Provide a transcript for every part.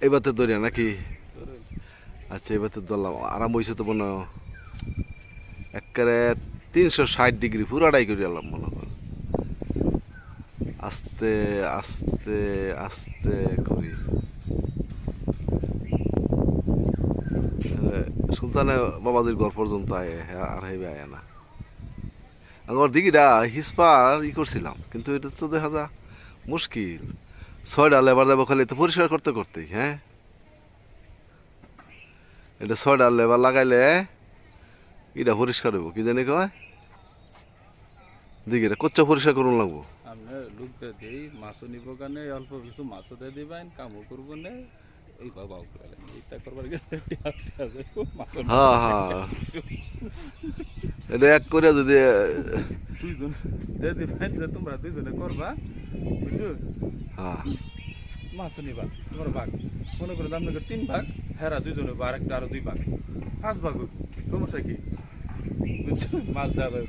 এবার তো দরিয়া নাকি? আচ্ছা এবার তো ধরলাম আরাম হয়েছে তো মনে হয়। একেবারে 360 ডিগ্রি পুরাটাই করে এলাম মনে কর। আস্তে আস্তে আস্তে করি। সুলতানে বাবাজির ঘর পর্যন্ত আয় আর হেবে আয় না। আমার দিঘিটা হিসপার করছিলাম কিন্তু এটা তো দেখা যা মুশকিল। 6টা লেবার যাবো খালি তো পরিষ্কার করতে করতেই হ্যাঁ। এটা 6টা লেবার লাগাইলে এটা পরিষ্কার হইব কি জানি কয় দিঘিটা কোচ্চা পরিষ্কার করুন লাগবো। আপনি লোক দিয়ে দিই মাছও নিব কানে অল্প কিছু মাছও দিয়ে দিবেন কামও করবো না এই বাবা করে এইটা করবার গেলে মাছও হ্যাঁ হ্যাঁ এটা এক করে যদি দুইজন দিয়ে দিবেন যে তোমরা দুইজনে করবা বুঝছো হ্যাঁ মাছও নিবা তোমার ভাগ মনে করে আপনাকে 3 ভাগ হেরা দুইজনে বা আরেকটা আরো 2 ভাগ 5 ভাগ হইব। সমস্যা কি বুঝছো মাছ যাবে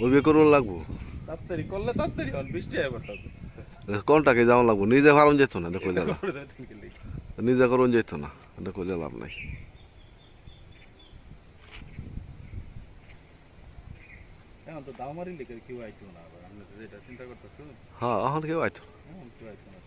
ওইভাবে করুন লাগবো। তাড়াতাড়ি করলে তাড়াতাড়ি হন বৃষ্টি এবার হবে কোনটাকে যেমন লাগবো নিজে ফারণ যেত না এটা কইলে এটা না। করে দেয় তুমি গেলে নিজে করুন যেত না এটা কইলে লাভ নাই। এখন তো দাও মারি লিখে কেউ আইতো না আবার আপনি তো যেটা চিন্তা করতেছো হ্যাঁ এখন কেউ আইতো কেউ আইতো না